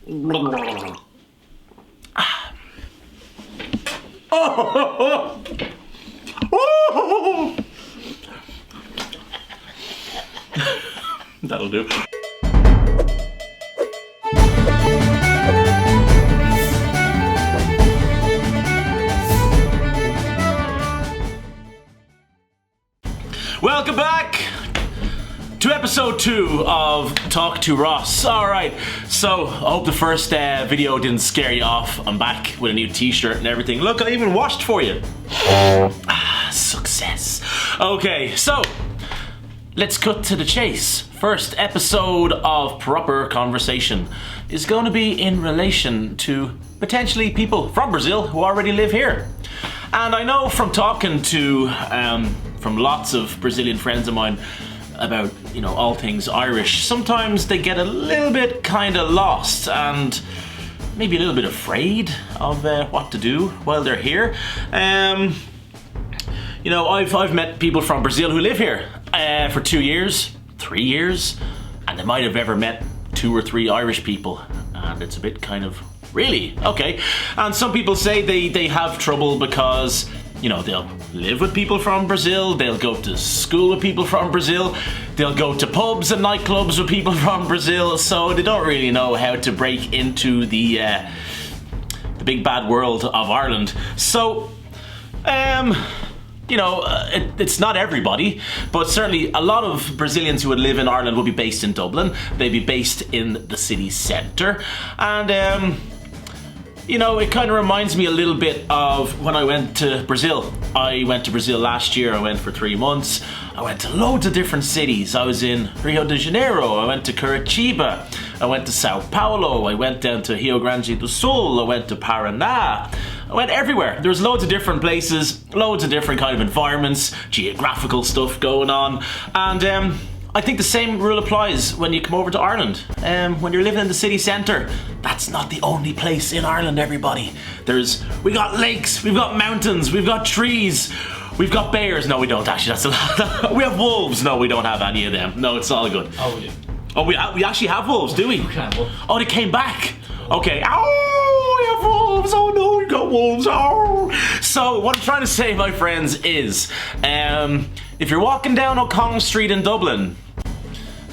Oh! Oh! That'll do. Welcome back to episode 2 of Talk to Ross. Alright, so I hope the first video didn't scare you off. I'm back with a new t-shirt and everything. Look, I even washed for you. Success. Okay, so let's cut to the chase. First episode of Proper Conversation is going to be in relation to potentially people from Brazil who already live here. And I know from talking to from lots of Brazilian friends of mine about, you know, all things Irish, sometimes they get a little bit kind of lost and maybe a little bit afraid of what to do while they're here. You know, I've met people from Brazil who live here for 2 years, 3 years, and they might have ever met 2 or 3 Irish people, and it's a bit kind of, really? Okay. And some people say they have trouble because, you know, they'll live with people from Brazil, they'll go to school with people from Brazil, they'll go to pubs and nightclubs with people from Brazil, so they don't really know how to break into the big bad world of Ireland. So, you know, it's not everybody, but certainly a lot of Brazilians who would live in Ireland would be based in Dublin. They'd be based in the city centre. And, you know, it kind of reminds me a little bit of when I went to Brazil. I went to Brazil last year. I went for 3 months. I went to loads of different cities. I was in Rio de Janeiro. I went to Curitiba. I went to Sao Paulo. I went down to Rio Grande do Sul. I went to Paraná. I went everywhere. There was loads of different places, loads of different kind of environments, geographical stuff going on. And I think the same rule applies when you come over to Ireland. When you're living in the city centre, that's not the only place in Ireland, everybody. We got lakes, we've got mountains, we've got trees, we've got bears. No, we don't actually, that's a lot. We have wolves. No, we don't have any of them. No, it's all good. Oh, yeah. Oh, we actually have wolves, do we? Oh, they came back. Okay. Oh, we have wolves. Oh no, we got wolves. Oh. So what I'm trying to say, my friends, is if you're walking down O'Connell Street in Dublin,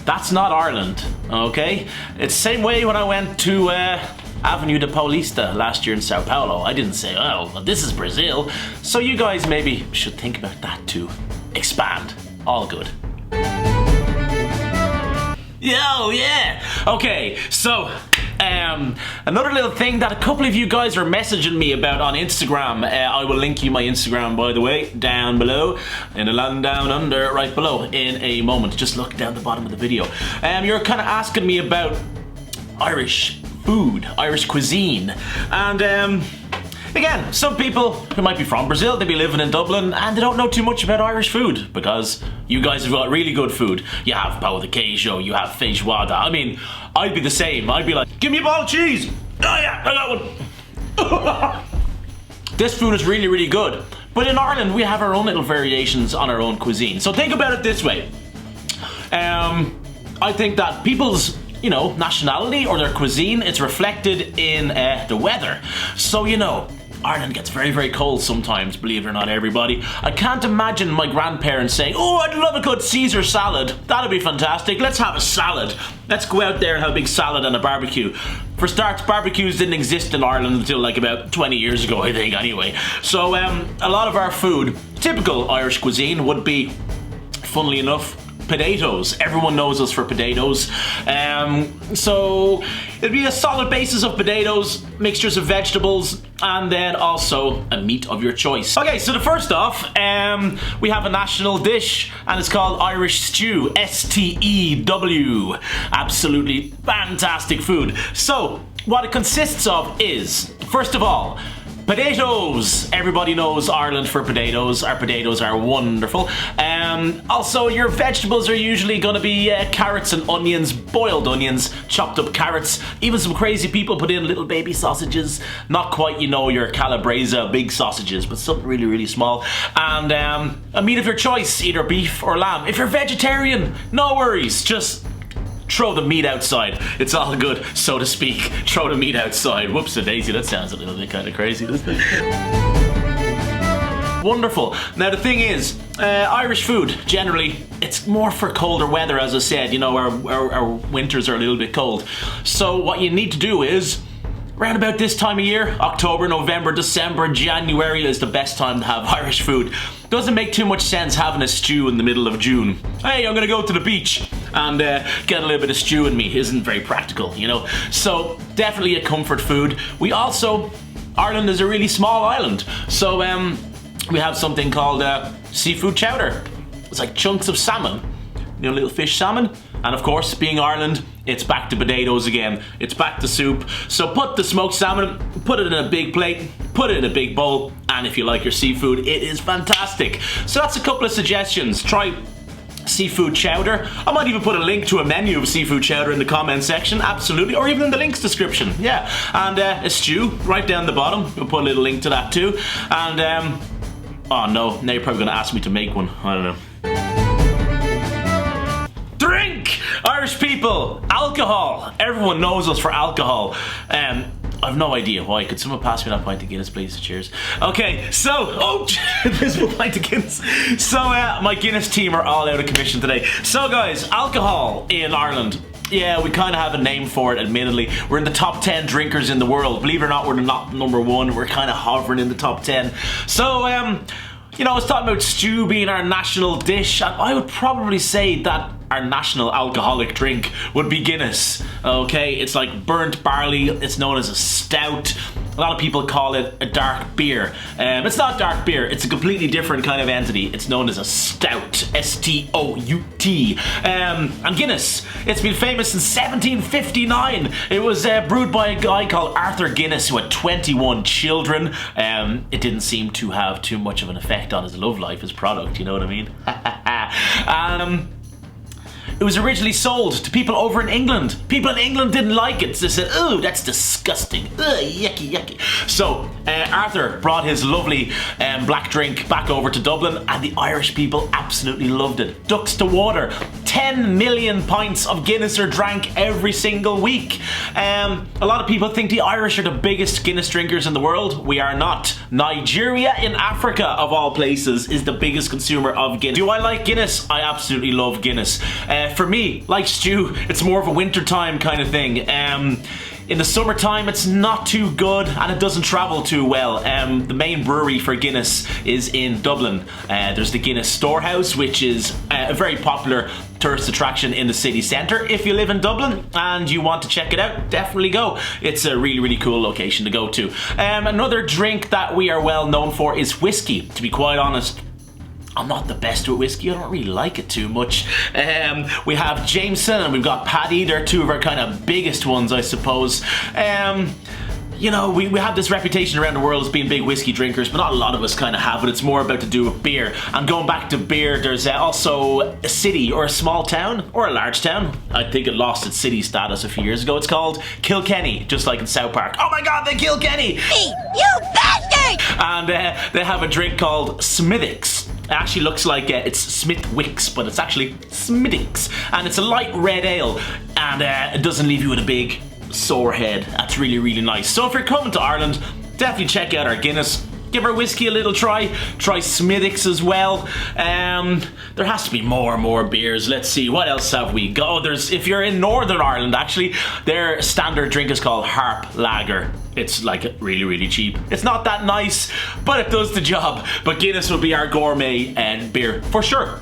that's not Ireland, okay? It's the same way when I went to Avenue de Paulista last year in Sao Paulo. I didn't say, oh, this is Brazil. So you guys maybe should think about that too. Expand. All good. Yo, yeah. Okay, so another little thing that a couple of you guys are messaging me about on Instagram. I will link you my Instagram, by the way, down below, in the land down under, right below, in a moment. Just look down the bottom of the video. You're kind of asking me about Irish food, Irish cuisine, and again, some people who might be from Brazil, they be living in Dublin, and they don't know too much about Irish food, because you guys have got really good food. You have pão de queijo, you have feijoada. I mean, I'd be the same. I'd be like, give me a ball of cheese. Oh yeah, I got one. This food is really, really good. But in Ireland, we have our own little variations on our own cuisine. So think about it this way. I think that people's, you know, nationality or their cuisine, it's reflected in the weather. So, you know, Ireland gets very, very cold sometimes, believe it or not, everybody. I can't imagine my grandparents saying, oh, I'd love a good Caesar salad. That'd be fantastic. Let's have a salad. Let's go out there and have a big salad and a barbecue. For starts, barbecues didn't exist in Ireland until like about 20 years ago, I think, anyway. So a lot of our food, typical Irish cuisine, would be, funnily enough, potatoes. Everyone knows us for potatoes. So it'd be a solid basis of potatoes, mixtures of vegetables, and then also a meat of your choice. Okay, so the first off, we have a national dish, and it's called Irish stew. S-T-E-W. Absolutely fantastic food. So what it consists of is, first of all, potatoes. Everybody knows Ireland for potatoes. Our potatoes are wonderful. Also, your vegetables are usually going to be carrots and onions, boiled onions, chopped up carrots. Even some crazy people put in little baby sausages. Not quite, you know, your calabresa big sausages, but something really, really small. And a meat of your choice, either beef or lamb. If you're vegetarian, no worries. Just throw the meat outside. It's all good, so to speak. Throw the meat outside. Whoops-a-daisy, that sounds a little bit kind of crazy, doesn't it? Wonderful. Now the thing is, Irish food, generally, it's more for colder weather, as I said. You know, our winters are a little bit cold. So what you need to do is, around about this time of year, October, November, December, January is the best time to have Irish food. Doesn't make too much sense having a stew in the middle of June. Hey, I'm gonna go to the beach and get a little bit of stew in me. Isn't very practical, you know. So definitely a comfort food. We also, Ireland is a really small island, so we have something called seafood chowder. It's like chunks of salmon, you know, little fish salmon. And of course, being Ireland, it's back to potatoes again. It's back to soup. So put the smoked salmon, put it in a big plate, put it in a big bowl, and if you like your seafood, it is fantastic. So that's a couple of suggestions. Try seafood chowder. I might even put a link to a menu of seafood chowder in the comment section, absolutely, or even in the links description, yeah. And a stew right down the bottom. We'll put a little link to that too. And oh no, now you're probably gonna ask me to make one. I don't know. Drink! Irish people, alcohol. Everyone knows us for alcohol. I've no idea why. Could someone pass me that pint of Guinness, please? Cheers. Okay, so, oh, this is pint of Guinness. So, my Guinness team are all out of commission today. So, guys, alcohol in Ireland. Yeah, we kind of have a name for it, admittedly. We're in the top 10 drinkers in the world. Believe it or not, we're not number one. We're kind of hovering in the top 10. So, you know, I was talking about stew being our national dish, and I would probably say that our national alcoholic drink would be Guinness. Okay, it's like burnt barley. It's known as a stout. A lot of people call it a dark beer. It's not dark beer. It's a completely different kind of entity. It's known as a stout. S-T-O-U-T. And Guinness, it's been famous since 1759. It was brewed by a guy called Arthur Guinness who had 21 children. It didn't seem to have too much of an effect on his love life, his product, you know what I mean? It was originally sold to people over in England. People in England didn't like it. They said, oh, that's disgusting. Ugh, yucky, yucky. So Arthur brought his lovely black drink back over to Dublin, and the Irish people absolutely loved it. Ducks to water. 10 million pints of Guinness are drank every single week. A lot of people think the Irish are the biggest Guinness drinkers in the world. We are not. Nigeria in Africa, of all places, is the biggest consumer of Guinness. Do I like Guinness? I absolutely love Guinness. For me, like stew, it's more of a wintertime kind of thing. In the summertime, it's not too good and it doesn't travel too well. The main brewery for Guinness is in Dublin. There's the Guinness Storehouse, which is a very popular tourist attraction in the city centre. If you live in Dublin and you want to check it out, definitely go. It's a really, really cool location to go to. Another drink that we are well known for is whiskey. To be quite honest, I'm not the best with whiskey. I don't really like it too much. We have Jameson and we've got Paddy. They're two of our kind of biggest ones, I suppose. You know, we have this reputation around the world as being big whiskey drinkers, but not a lot of us kind of have it. It's more about to do with beer. And going back to beer, there's also a city or a small town or a large town. I think it lost its city status a few years ago. It's called Kilkenny, just like in South Park. Oh my God, they Kilkenny! Hey, you bastard! And they have a drink called Smithwick's. It actually looks like it's Smithwick's, but it's actually Smithwick's. And it's a light red ale, and it doesn't leave you with a big sore head. That's really, really nice. So if you're coming to Ireland, definitely check out our Guinness. Give our whiskey a little try. Try Smithwick's as well. There has to be more beers. Let's see, what else have we got? Oh, there's, if you're in Northern Ireland, actually, their standard drink is called Harp Lager. It's like really, really cheap. It's not that nice, but it does the job. But Guinness will be our gourmet beer for sure.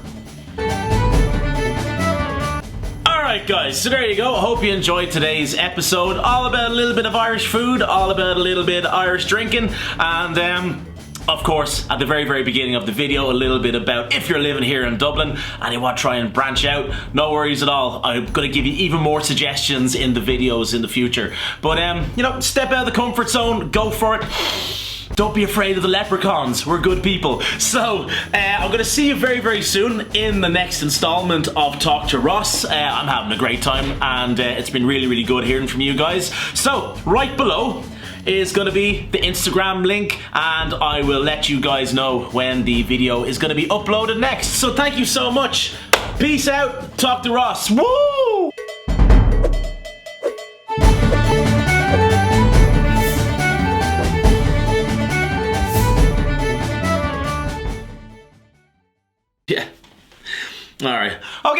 Alright guys, so there you go. I hope you enjoyed today's episode. All about a little bit of Irish food, all about a little bit of Irish drinking, and of course, at the very, very beginning of the video, a little bit about if you're living here in Dublin and you want to try and branch out, no worries at all. I'm going to give you even more suggestions in the videos in the future. But, you know, step out of the comfort zone, go for it. Don't be afraid of the leprechauns. We're good people. So, I'm going to see you very, very soon in the next installment of Talk to Ross. I'm having a great time, and it's been really, really good hearing from you guys. So, right below is going to be the Instagram link, and I will let you guys know when the video is going to be uploaded next. So, thank you so much. Peace out. Talk to Ross. Woo!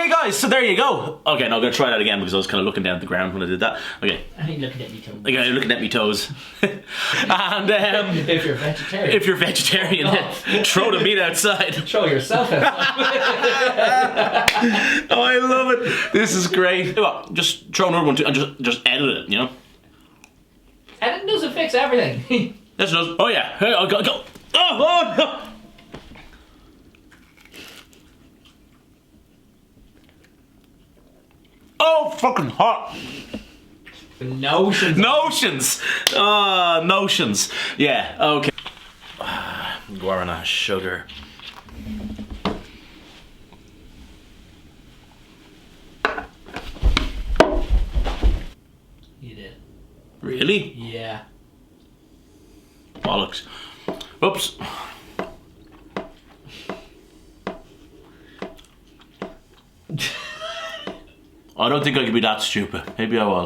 Okay, guys, so there you go. Okay, now I'm gonna try that again because I was kind of looking down at the ground when I did that. Okay. I ain't looking at me toes. Okay, you're looking at me toes. And If you're vegetarian. if you're vegetarian, throw the meat outside. Throw yourself outside. Oh, I love it. This is great. Well, just throw another one too, and just edit it, you know? And it doesn't fix everything. This does. Oh yeah. Hey, I'll go. Oh no. Oh, fucking hot. Notions. Notions. Notions. Yeah. Okay. Guarana sugar. You did. Really? Yeah. Bollocks. Oops. I don't think I could be that stupid. Maybe I was.